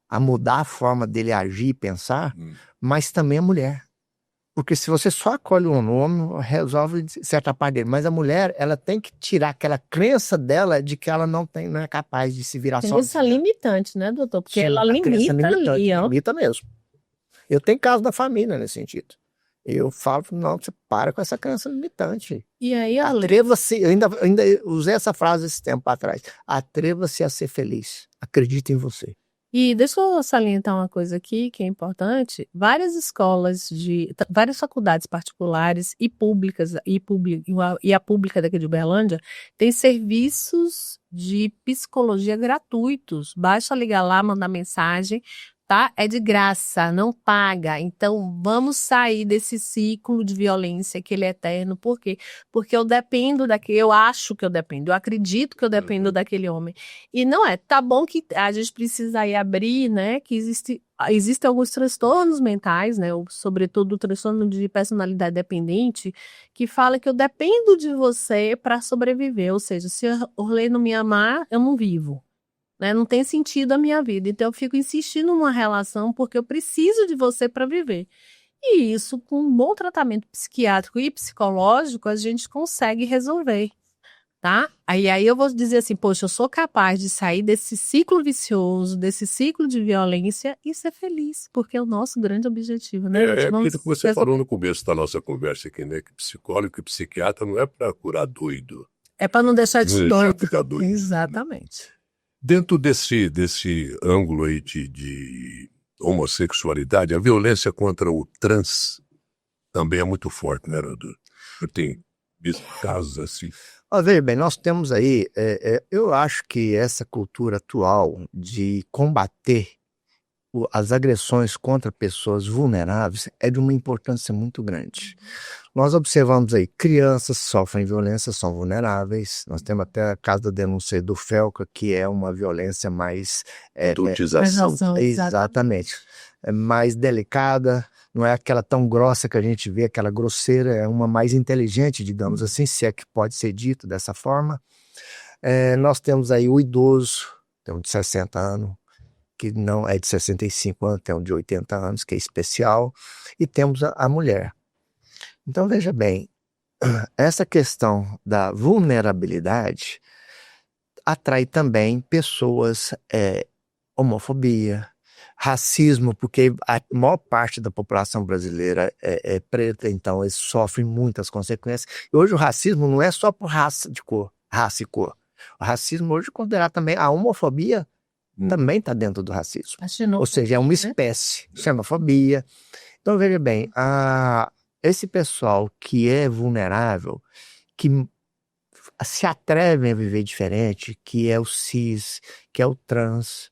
Speaker 3: a mudar a forma dele agir e pensar, mas também a mulher. Porque se você só acolhe o homem, resolve certa parte dele. Mas a mulher, ela tem que tirar aquela crença dela de que ela não é capaz de se virar sozinha.
Speaker 2: Crença limitante, né, doutor? Porque
Speaker 3: Sim,
Speaker 2: ela
Speaker 3: a crença
Speaker 2: limita ali, ó.
Speaker 3: limita mesmo. Eu tenho caso da família nesse sentido. Eu falo, não, você para com essa crença limitante.
Speaker 2: E aí,
Speaker 3: atreva-se, eu ainda usei essa frase esse tempo atrás. Atreva-se a ser feliz. Acredita em você.
Speaker 2: E deixa eu salientar uma coisa aqui que é importante. Várias escolas várias faculdades particulares e públicas, e a pública daqui de Uberlândia, tem serviços de psicologia gratuitos. Basta ligar lá, mandar mensagem, tá? É de graça, não paga. Então, vamos sair desse ciclo de violência que ele é eterno. Por quê? Porque eu dependo eu acho que eu dependo, eu acredito que eu dependo daquele homem. E não é. Tá bom que a gente precisa aí abrir, né, que existem alguns transtornos mentais, né, sobretudo o transtorno de personalidade dependente, que fala que eu dependo de você para sobreviver. Ou seja, se a Orley não me amar, eu não vivo. Né? Não tem sentido a minha vida. Então, eu fico insistindo numa relação porque eu preciso de você para viver. E isso, com um bom tratamento psiquiátrico e psicológico, a gente consegue resolver. Tá? Aí eu vou dizer assim, poxa, eu sou capaz de sair desse ciclo vicioso, desse ciclo de violência e ser feliz, porque é o nosso grande objetivo, né?
Speaker 1: É aquilo que você falou no começo da nossa conversa aqui, né? Que psicólogo e psiquiatra não é para curar doido.
Speaker 2: É para não deixar de
Speaker 1: ficar doido.
Speaker 2: Exatamente.
Speaker 1: Dentro desse ângulo aí de homossexualidade, a violência contra o trans também é muito forte, né, Radu? Tem visto casos assim.
Speaker 3: Veja bem, nós temos aí, eu acho que essa cultura atual de combater as agressões contra pessoas vulneráveis é de uma importância muito grande. Nós observamos aí, crianças sofrem violência, são vulneráveis. Nós temos até a caso da denúncia do Felca, que é uma violência mais...
Speaker 1: adultização.
Speaker 3: Exatamente. É mais delicada, não é aquela tão grossa que a gente vê, aquela grosseira, é uma mais inteligente, digamos assim, se é que pode ser dito dessa forma. Nós temos aí o idoso, tem um de 60 anos, que não é de 65 anos, tem um de 80 anos, que é especial, e temos a mulher. Então, veja bem, essa questão da vulnerabilidade atrai também pessoas, homofobia, racismo, porque a maior parte da população brasileira é preta, então eles sofrem muitas consequências. E hoje o racismo não é só por raça e cor. O racismo hoje é considerado também a homofobia, também está dentro do racismo. Ou seja, é uma espécie, xenofobia. Então, veja bem, esse pessoal que é vulnerável, que se atrevem a viver diferente, que é o cis, que é o trans,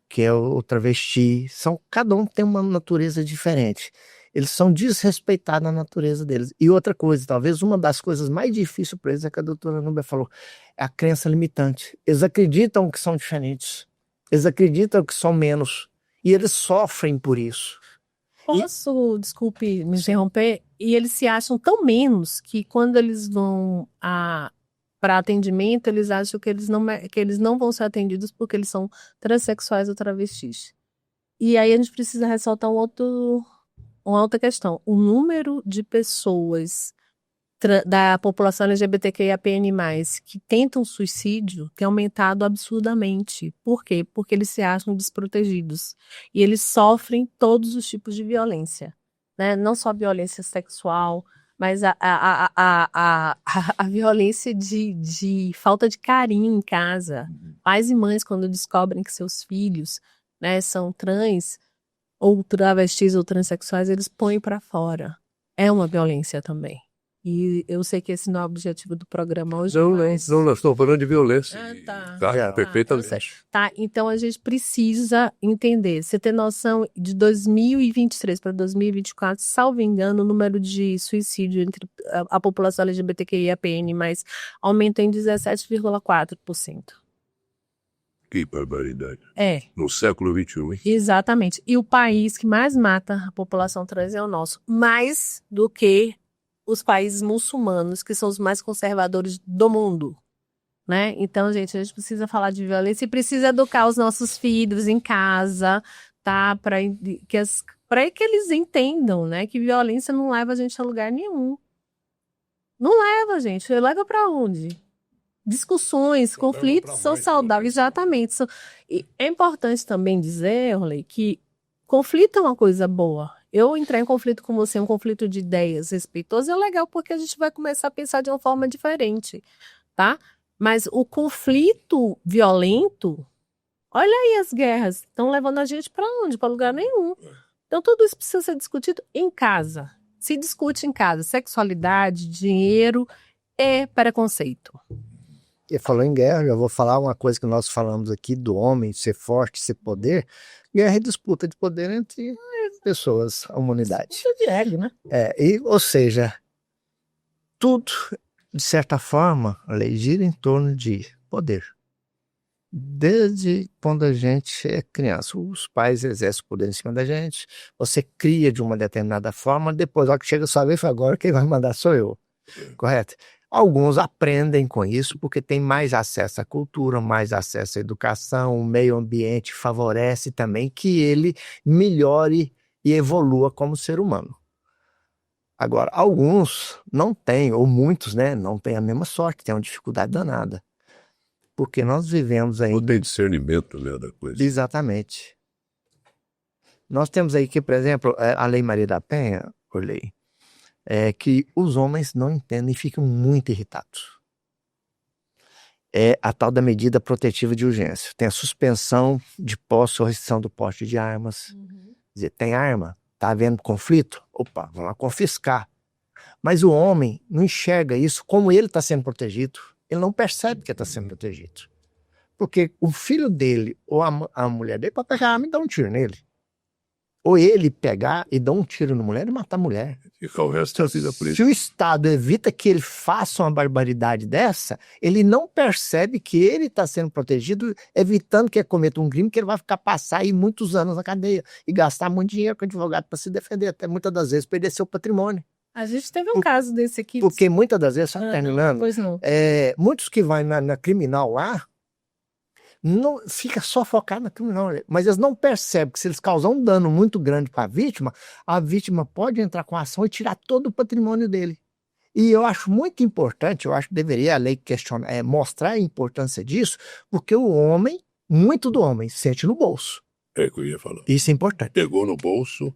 Speaker 3: que é o travesti, cada um tem uma natureza diferente. Eles são desrespeitados na natureza deles. E outra coisa, talvez uma das coisas mais difíceis para eles é que a doutora Núbia falou, é a crença limitante. Eles acreditam que são diferentes. Eles acreditam que são menos. E eles sofrem por isso.
Speaker 2: Posso, desculpe me interromper, e eles se acham tão menos que quando eles vão para atendimento, eles acham que eles não vão ser atendidos porque eles são transexuais ou travestis. E aí a gente precisa ressaltar uma outra questão. O número de pessoas da população LGBTQIAPN+, que tentam suicídio tem aumentado absurdamente. Por quê? Porque eles se acham desprotegidos. E eles sofrem todos os tipos de violência, né? Não só violência sexual, mas a violência de falta de carinho em casa. Pais e mães, quando descobrem que seus filhos, né, são trans, ou travestis ou transexuais, eles põem para fora. É uma violência também. E eu sei que esse não é o objetivo do programa hoje.
Speaker 1: Não,
Speaker 2: mas...
Speaker 1: nós estamos falando de violência.
Speaker 2: Tá.
Speaker 1: Perfeitamente.
Speaker 2: Tá, então a gente precisa entender. Você tem noção, de 2023 para 2024, salvo engano, o número de suicídio entre a população LGBTQIAPN+, aumentou em 17,4%.
Speaker 1: Que barbaridade.
Speaker 2: É.
Speaker 1: No século XXI, hein?
Speaker 2: Exatamente. E o país que mais mata a população trans é o nosso. Mais do que os países muçulmanos, que são os mais conservadores do mundo, né? Então, gente, a gente precisa falar de violência e precisa educar os nossos filhos em casa, tá? Para que eles entendam, né? Que violência não leva a gente a lugar nenhum. Não leva, gente. Leva para onde? Discussões, conflitos são saudáveis, exatamente. E é importante também dizer, Orley, que conflito é uma coisa boa. Eu entrar em conflito com você, um conflito de ideias respeitoso, é legal porque a gente vai começar a pensar de uma forma diferente, tá? Mas o conflito violento, olha aí as guerras, estão levando a gente para onde? Para lugar nenhum. Então tudo isso precisa ser discutido em casa. Se discute em casa, sexualidade, dinheiro e preconceito.
Speaker 3: E falou em guerra, eu vou falar uma coisa que nós falamos aqui do homem ser forte, ser poder. Guerra e disputa de poder entre pessoas, a humanidade.
Speaker 2: Isso é de ego, né?
Speaker 3: Ou seja, tudo, de certa forma, a lei gira em torno de poder. Desde quando a gente é criança, os pais exercem poder em cima da gente, você cria de uma determinada forma, depois, ó, que chega a sua vez, agora quem vai mandar sou eu. Correto? Alguns aprendem com isso porque tem mais acesso à cultura, mais acesso à educação, o meio ambiente favorece também que ele melhore e evolua como ser humano. Agora, alguns não têm, ou muitos, né, não têm a mesma sorte, têm uma dificuldade danada. Porque nós vivemos aí...
Speaker 1: Não tem discernimento, né, da coisa.
Speaker 3: Exatamente. Nós temos aí que, por exemplo, a Lei Maria da Penha, por lei, que os homens não entendem e ficam muito irritados. É a tal da medida protetiva de urgência. Tem a suspensão de posse ou restrição do porte de armas. Quer dizer, tem arma, tá havendo conflito? Opa, vamos lá confiscar. Mas o homem não enxerga isso como ele está sendo protegido. Ele não percebe que está sendo protegido. Porque o filho dele ou a mulher dele pode pegar a arma e dar um tiro nele. Ou ele pegar e dar um tiro na mulher e matar a mulher.
Speaker 1: Fica o resto da vida por isso.
Speaker 3: Se o Estado evita que ele faça uma barbaridade dessa, ele não percebe que ele está sendo protegido, evitando que ele cometa um crime, que ele vai passar aí muitos anos na cadeia e gastar muito dinheiro com advogado para se defender, até muitas das vezes perder seu patrimônio.
Speaker 2: A gente teve um caso desse aqui.
Speaker 3: Porque muitas das vezes, só terminando,
Speaker 2: pois não.
Speaker 3: Muitos que vão na criminal lá, não fica só focado na criminal, mas eles não percebem que se eles causar um dano muito grande para a vítima pode entrar com a ação e tirar todo o patrimônio dele. E eu acho muito importante, eu acho que deveria a lei questionar, mostrar a importância disso, porque o homem, muito do homem, sente no bolso.
Speaker 1: É o que eu ia falar.
Speaker 3: Isso é importante.
Speaker 1: Pegou no bolso.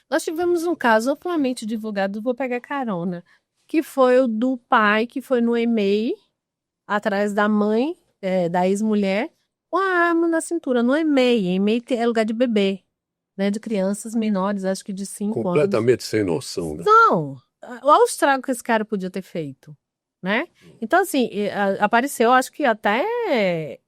Speaker 2: Nós tivemos um caso amplamente divulgado, vou pegar carona, que foi o do pai que foi no EMEI, atrás da mãe, da ex-mulher, com a arma na cintura, no EMEI. EMEI é lugar de bebê, né, de crianças menores, acho que de 5 anos.
Speaker 1: Completamente sem noção, né?
Speaker 2: Não, olha o estrago que esse cara podia ter feito, né? Então, assim, apareceu, acho que até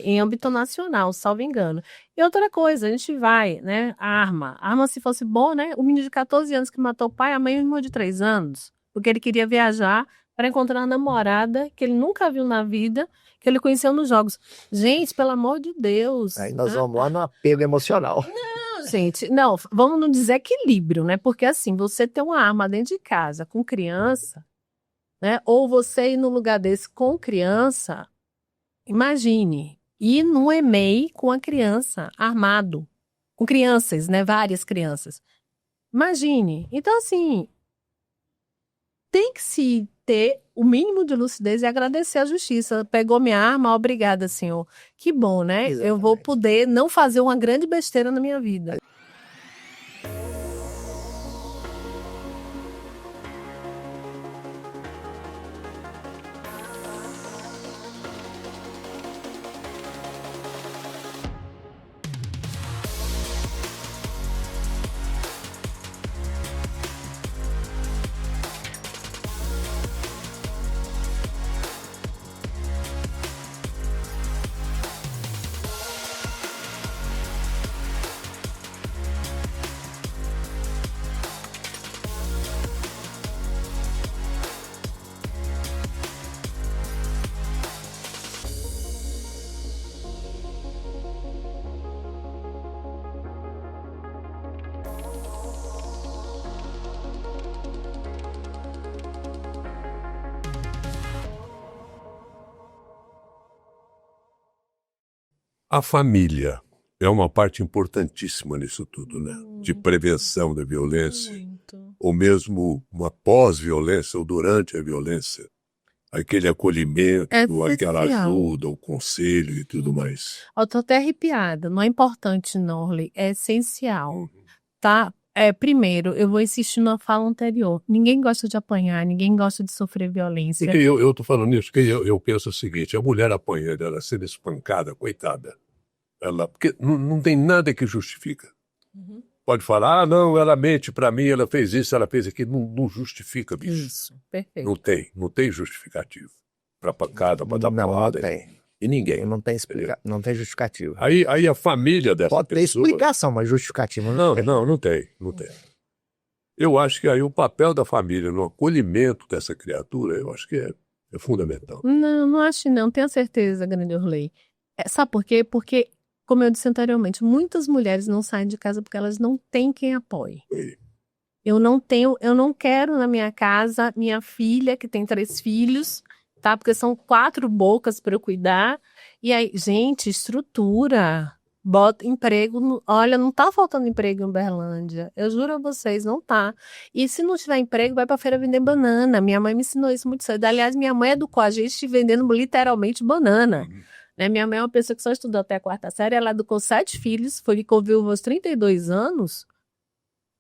Speaker 2: em âmbito nacional, salvo engano. E outra coisa, a gente vai, né? Arma. Arma, se fosse bom, né? O menino de 14 anos que matou o pai, a mãe e o irmão de 3 anos. Porque ele queria viajar para encontrar uma namorada que ele nunca viu na vida, que ele conheceu nos jogos. Gente, pelo amor de Deus.
Speaker 3: Aí nós vamos lá no apego emocional.
Speaker 2: Não, gente, não, vamos no desequilíbrio, né? Porque assim, você ter uma arma dentro de casa com criança, né? Ou você ir num lugar desse com criança, imagine, ir no EMEI com a criança armado, com crianças, né? Várias crianças. Imagine. Então, assim, tem que se ter o mínimo de lucidez e agradecer a justiça. Pegou minha arma, obrigada, senhor. Que bom, né?
Speaker 3: Exatamente.
Speaker 2: Eu vou poder não fazer uma grande besteira na minha vida.
Speaker 1: A família é uma parte importantíssima nisso tudo, né? De prevenção da violência,
Speaker 2: Muito.
Speaker 1: ou mesmo uma pós-violência ou durante a violência. Aquele acolhimento,
Speaker 2: É
Speaker 1: aquela
Speaker 2: essencial.
Speaker 1: ajuda, o conselho e tudo mais.
Speaker 2: Eu tô até arrepiada. Não é importante, Norley. É essencial, tá? Primeiro, eu vou insistir na fala anterior. Ninguém gosta de apanhar, ninguém gosta de sofrer violência.
Speaker 1: Porque eu tô falando isso, porque eu penso o seguinte, a mulher apanhando, ela sendo espancada, coitada. Porque não tem nada que justifica.
Speaker 2: Uhum.
Speaker 1: Pode falar, não, ela mente pra mim, ela fez isso, ela fez aquilo. Não justifica, bicho.
Speaker 2: Isso, perfeito.
Speaker 1: Não tem justificativo. Pra pancada, pra dar
Speaker 3: Não
Speaker 1: porrada.
Speaker 3: tem.
Speaker 1: E ninguém.
Speaker 3: Não tem não tem justificativa.
Speaker 1: Aí a família dessa
Speaker 3: Pode ter
Speaker 1: pessoa...
Speaker 3: explicação, mas justificativa não tem.
Speaker 1: Não tem. Eu acho que aí o papel da família no acolhimento dessa criatura, eu acho que é fundamental.
Speaker 2: Não acho não. Tenho certeza, grande Orley. Sabe por quê? Porque, como eu disse anteriormente, muitas mulheres não saem de casa porque elas não têm quem apoie.
Speaker 1: E-
Speaker 2: Eu não quero na minha casa minha filha, que tem 3 filhos, tá? Porque são 4 bocas para eu cuidar. E aí, gente, estrutura. Bota emprego. Olha, não tá faltando emprego em Uberlândia. Eu juro a vocês, não tá. E se não tiver emprego, vai pra feira vender banana. Minha mãe me ensinou isso muito cedo. Aliás, minha mãe educou a gente vendendo literalmente banana. Né? Minha mãe é uma pessoa que só estudou até a 4ª série. Ela educou 7 filhos, ficou viúva aos 32 anos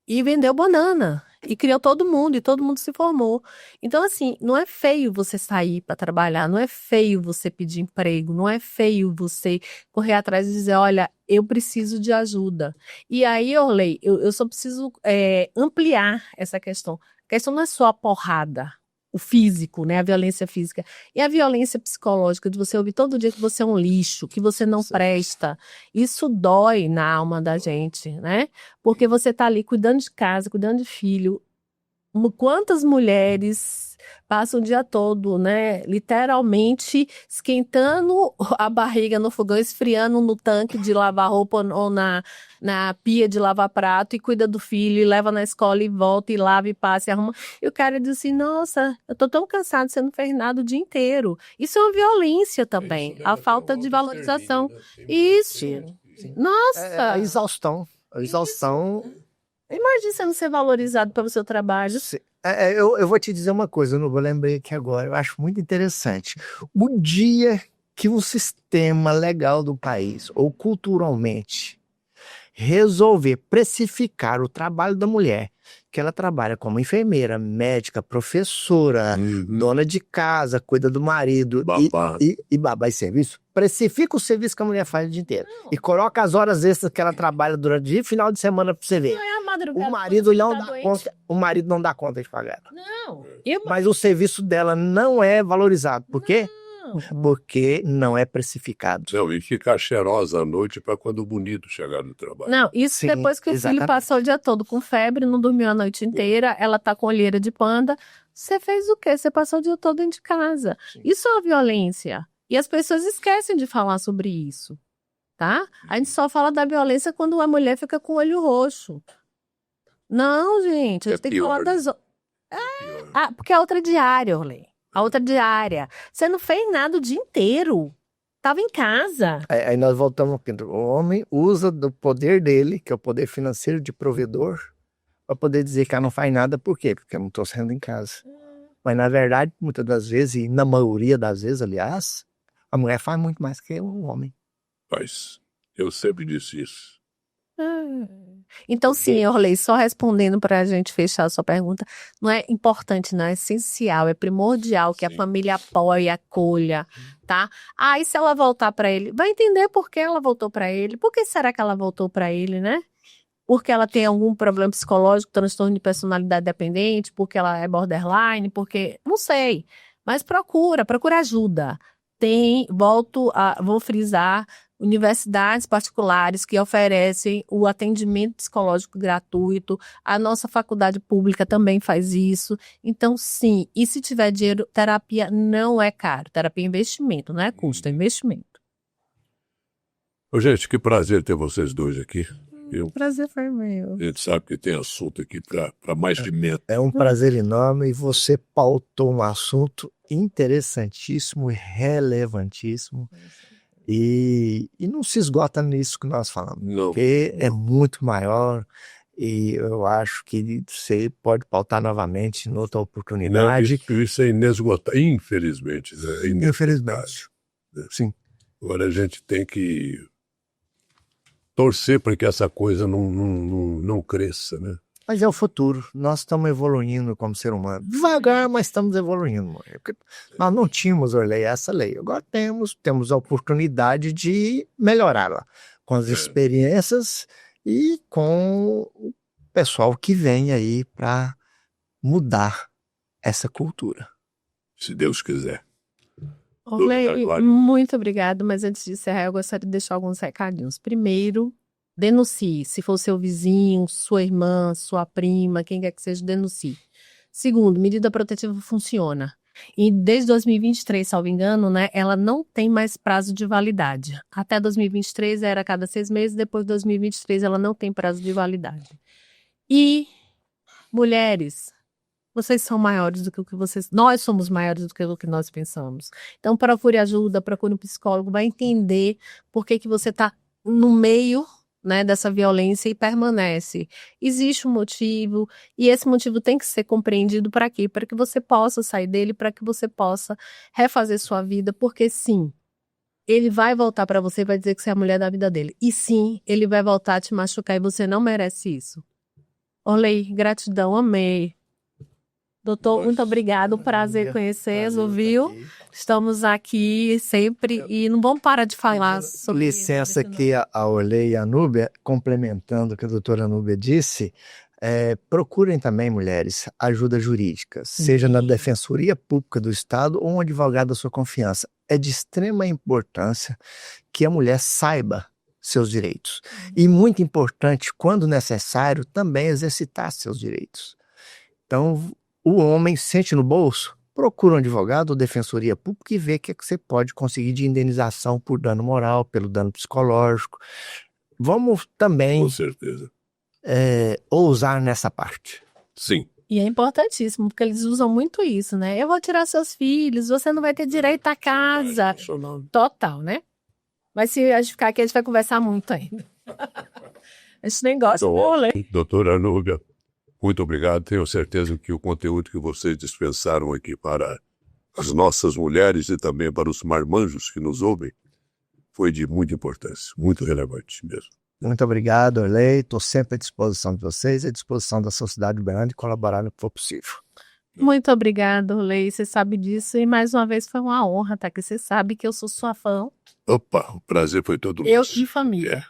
Speaker 2: e vendeu banana. E criou todo mundo, e todo mundo se formou. Então, assim, não é feio você sair para trabalhar, não é feio você pedir emprego, não é feio você correr atrás e dizer, olha, eu preciso de ajuda. E aí, Orley, eu só preciso ampliar essa questão. A questão não é só a porrada, o físico, né, a violência física, e a violência psicológica, de você ouvir todo dia que você é um lixo, que você não presta. Isso dói na alma da gente, né? Porque você tá ali cuidando de casa, cuidando de filho. Quantas mulheres passam o dia todo, né, literalmente esquentando a barriga no fogão, esfriando no tanque de lavar roupa ou na pia de lavar prato, e cuida do filho, e leva na escola e volta, e lava e passa e arruma. E o cara diz assim, nossa, eu tô tão cansado, você não fez nada o dia inteiro. Isso é uma violência também, a falta de valorização. Isso.
Speaker 3: Sim.
Speaker 2: Nossa,
Speaker 3: A exaustão. A exaustão.
Speaker 2: imagina você não ser valorizado pelo seu trabalho.
Speaker 3: Eu vou te dizer uma coisa, eu não vou lembrar aqui agora, eu acho muito interessante. O dia que um sistema legal do país, ou culturalmente, resolver precificar o trabalho da mulher, que ela trabalha como enfermeira, médica, professora, dona de casa, cuida do marido
Speaker 1: Babá.
Speaker 3: e babá e serviço, precifica o serviço que a mulher faz o dia inteiro. E coloca as horas extras que ela trabalha durante o dia e final de semana pra você ver.
Speaker 2: Não é a madrugada.
Speaker 3: O marido
Speaker 2: quando
Speaker 3: não
Speaker 2: você tá
Speaker 3: dá
Speaker 2: doente.
Speaker 3: conta, o marido não dá conta de pagar ela.
Speaker 2: Não.
Speaker 3: Mas o serviço dela não é valorizado. Por quê?
Speaker 2: Não.
Speaker 3: porque não é precificado.
Speaker 1: Não, e ficar cheirosa à noite para quando o bonito chegar no trabalho.
Speaker 2: Não, isso
Speaker 3: Sim,
Speaker 2: depois que o filho
Speaker 3: exatamente.
Speaker 2: passou o dia todo com febre, não dormiu a noite inteira, ela tá com olheira de panda. Você fez o quê? Você passou o dia todo dentro de casa.
Speaker 3: Sim.
Speaker 2: Isso é uma violência. E as pessoas esquecem de falar sobre isso, tá? A gente só fala da violência quando a mulher fica com o olho roxo. Não, gente, a gente tem que falar
Speaker 1: pior,
Speaker 2: das...
Speaker 1: pior.
Speaker 2: Ah, porque a outra é diária, Orley. A outra é diária. Você não fez nada o dia inteiro. Tava em casa.
Speaker 3: Aí nós voltamos aqui. O homem usa do poder dele, que é o poder financeiro de provedor, para poder dizer que ela não faz nada. Por quê? Porque eu não estou saindo em casa. Mas, na verdade, muitas das vezes, e na maioria das vezes, aliás, a mulher faz muito mais que o homem.
Speaker 1: Mas eu sempre disse isso.
Speaker 2: Então, sim, Orley, só respondendo para a gente fechar a sua pergunta, não é importante, não é essencial, é primordial que a
Speaker 1: Sim.
Speaker 2: família apoie e acolha, tá? Ah, e se ela voltar para ele? Vai entender por que ela voltou para ele, por que será que ela voltou para ele, né? Porque ela tem algum problema psicológico, transtorno de personalidade dependente, porque ela é borderline, porque... Não sei, mas procura ajuda. Vou frisar, universidades particulares que oferecem o atendimento psicológico gratuito. A nossa faculdade pública também faz isso. Então, sim, e se tiver dinheiro, terapia não é caro. Terapia é investimento, não é custo, é investimento.
Speaker 1: Ô, gente, que prazer ter vocês dois aqui.
Speaker 2: O prazer foi meu.
Speaker 1: A gente sabe que tem assunto aqui para mais de metro.
Speaker 3: É um prazer enorme e você pautou um assunto interessantíssimo e relevantíssimo. E não se esgota nisso que nós falamos,
Speaker 1: Não.
Speaker 3: porque é muito maior e eu acho que você pode pautar novamente em outra
Speaker 1: Não,
Speaker 3: oportunidade.
Speaker 1: isso é inesgotável, infelizmente. É
Speaker 3: Infelizmente. Sim.
Speaker 1: Agora a gente tem que torcer para que essa coisa não cresça, né?
Speaker 3: Mas é o futuro. Nós estamos evoluindo como ser humano. Devagar, mas estamos evoluindo. Porque nós não tínhamos, Orley, essa lei. Agora temos a oportunidade de melhorá-la com as experiências e com o pessoal que vem aí para mudar essa cultura.
Speaker 1: Se Deus quiser.
Speaker 2: Orley,
Speaker 1: Claro.
Speaker 2: muito obrigado, mas antes de encerrar, eu gostaria de deixar alguns recadinhos. Primeiro, denuncie. Se for seu vizinho, sua irmã, sua prima, quem quer que seja, denuncie. Segundo, medida protetiva funciona. E desde 2023, salvo engano, né, ela não tem mais prazo de validade. Até 2023 era a cada 6 meses, depois de 2023 ela não tem prazo de validade. E, mulheres, vocês são maiores do que o que vocês... Nós somos maiores do que o que nós pensamos. Então, procure ajuda, procure um psicólogo, vai entender por que você está no meio, né, dessa violência e permanece. Existe um motivo, e esse motivo tem que ser compreendido para quê? Para que você possa sair dele, para que você possa refazer sua vida, porque sim, ele vai voltar para você e vai dizer que você é a mulher da vida dele. E sim, ele vai voltar a te machucar e você não merece isso. Orley, gratidão, amei. Doutor, muito obrigado, prazer conhecê-lo, viu? Estamos aqui sempre e não vamos parar de falar sobre
Speaker 3: Licença
Speaker 2: isso.
Speaker 3: aqui a Orley e a Núbia, complementando o que a doutora Núbia disse, procurem também, mulheres, ajuda jurídica, seja na Defensoria Pública do Estado ou um advogado da sua confiança. É de extrema importância que a mulher saiba seus direitos. E muito importante, quando necessário, também exercitar seus direitos. Então, o homem sente no bolso, procura um advogado ou defensoria pública e vê o que você pode conseguir de indenização por dano moral, pelo dano psicológico. Vamos também
Speaker 1: Com certeza.
Speaker 3: ousar nessa parte.
Speaker 1: Sim.
Speaker 2: E é importantíssimo, porque eles usam muito isso, né? Eu vou tirar seus filhos, você não vai ter direito à casa. Total, né? Mas se a gente ficar aqui, a gente vai conversar muito ainda. A gente nem gosta, né, Orley?
Speaker 1: Doutora Núbia, muito obrigado. Tenho certeza que o conteúdo que vocês dispensaram aqui para as nossas mulheres e também para os marmanjos que nos ouvem foi de muita importância, muito relevante mesmo.
Speaker 3: Muito obrigado, Orley. Estou sempre à disposição de vocês e à disposição da sociedade de Uberlândia de colaborar no que for possível.
Speaker 2: Muito obrigada, Orley. Você sabe disso e mais uma vez foi uma honra, tá? Que você sabe que eu sou sua fã.
Speaker 1: Opa, o prazer foi todo
Speaker 2: Eu
Speaker 1: nosso.
Speaker 2: e família.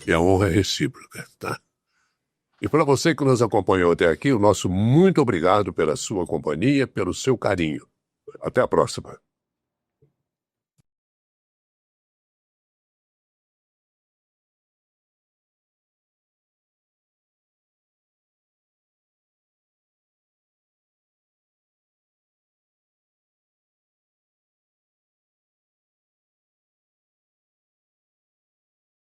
Speaker 1: E a honra é recíproca, tá? E para você que nos acompanhou até aqui, o nosso muito obrigado pela sua companhia, pelo seu carinho. Até a próxima.